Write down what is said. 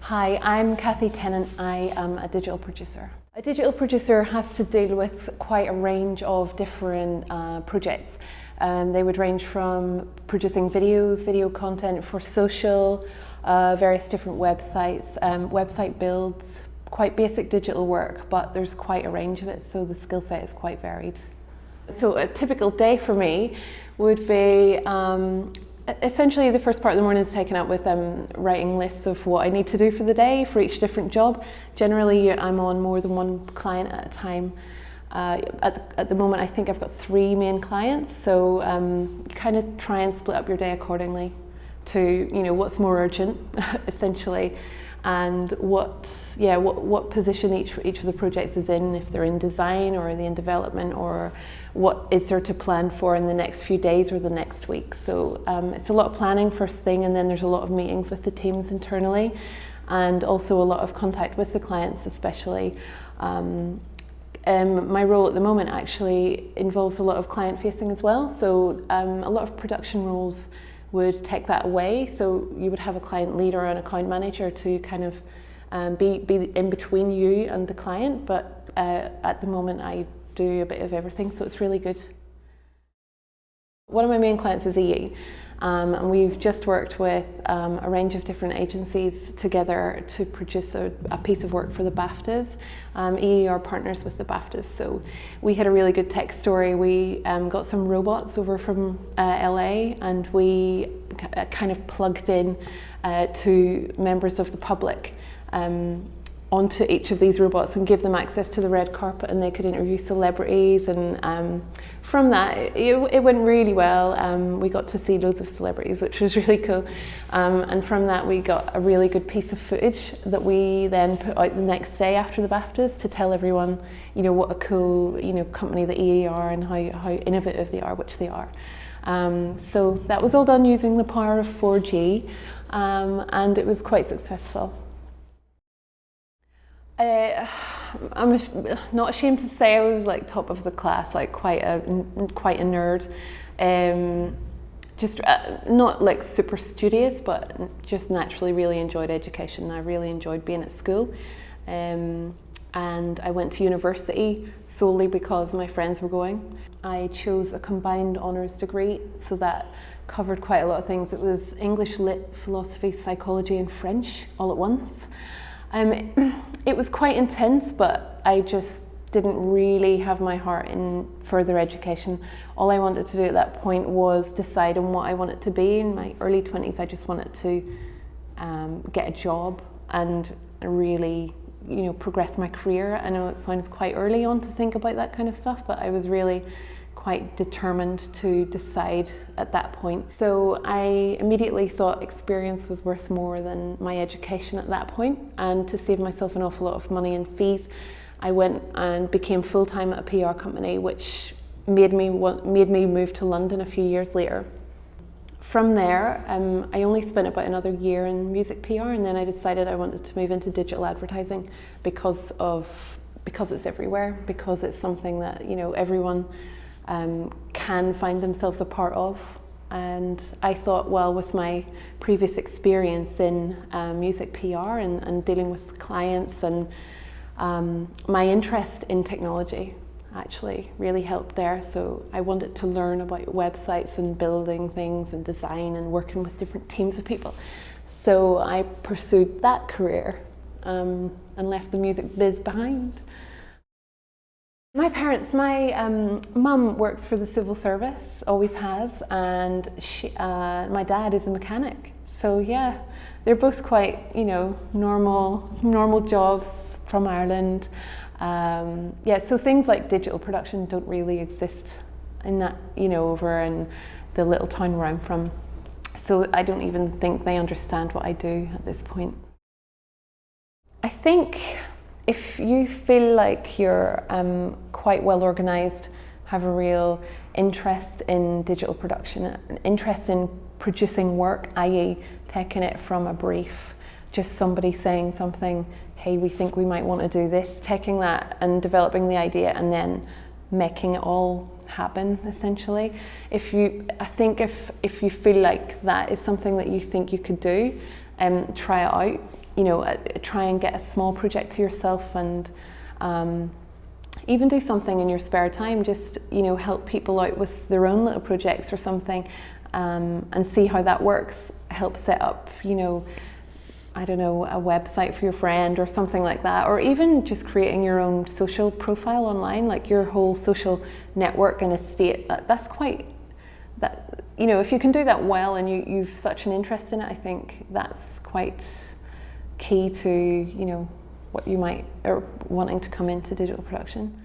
Hi, I'm Cathy and I am a digital producer. A digital producer has to deal with quite a range of different projects. They would range from producing videos, video content for social, various different websites, website builds, quite basic digital work, but there's quite a range of it, so the skill set is quite varied. So a typical day for me would be essentially the first part of the morning is taken up with writing lists of what I need to do for the day for each different job. Generally, I'm on more than one client at a time. At the moment, I think I've got 3 main clients, so you kind of try and split up your day accordingly to what's more urgent, essentially, and what position each of the projects is in, if they're in design or are they in development, or what is there to plan for in the next few days or the next week. So it's a lot of planning first thing, and then there's a lot of meetings with the teams internally, and also a lot of contact with the clients especially. My role at the moment actually involves a lot of client facing as well, so a lot of production roles would take that away. So you would have a client lead or an account manager to kind of be in between you and the client, but at the moment I do a bit of everything, so it's really good. One of my main clients is EE, and we've just worked with a range of different agencies together to produce a piece of work for the BAFTAs. EE are partners with the BAFTAs, so we had a really good tech story. We got some robots over from LA, and we kind of plugged in to members of the public onto each of these robots and give them access to the red carpet, and they could interview celebrities, and from that it went really well. We got to see loads of celebrities, which was really cool, and from that we got a really good piece of footage that we then put out the next day after the BAFTAs to tell everyone what a cool company the EE are and how innovative they are, which they are. So that was all done using the power of 4G, and it was quite successful. I'm not ashamed to say I was like top of the class, like quite a nerd. Just not like super studious, but just naturally really enjoyed education. I really enjoyed being at school, and I went to university solely because my friends were going. I chose a combined honours degree, so that covered quite a lot of things. It was English, Lit, Philosophy, Psychology and French all at once. It was quite intense, but I just didn't really have my heart in further education. All I wanted to do at that point was decide on what I wanted to be. In my early 20s, I just wanted to get a job and really progress my career. I know it sounds quite early on to think about that kind of stuff, but I was really quite determined to decide at that point. So I immediately thought experience was worth more than my education at that point, and to save myself an awful lot of money in fees, I went and became full-time at a PR company, which made me move to London a few years later. From there, I only spent about another year in music PR, and then I decided I wanted to move into digital advertising because it's everywhere, because it's something that everyone can find themselves a part of. And I thought, well, with my previous experience in music PR and dealing with clients, and my interest in technology actually really helped there. So I wanted to learn about websites and building things and design and working with different teams of people. So I pursued that career and left the music biz behind. My parents, my mum works for the civil service, always has, and my dad is a mechanic. So yeah, they're both quite, normal jobs from Ireland. So things like digital production don't really exist in that, over in the little town where I'm from. So I don't even think they understand what I do at this point. I think if you feel like you're quite well organised, have a real interest in digital production, an interest in producing work, i.e. taking it from a brief, just somebody saying something, hey, we think we might want to do this, taking that and developing the idea and then making it all happen, essentially. I think if you feel like that is something that you think you could do, try it out. you know, try and get a small project to yourself, and even do something in your spare time, just, you know, help people out with their own little projects or something, and see how that works. Help set up, you know, I don't know, a website for your friend or something like that, or even just creating your own social profile online, like your whole social network and estate. That's quite, that, you know, if you can do that well and you've such an interest in it, I think that's quite key to, you know, what you might, or wanting to come into digital production.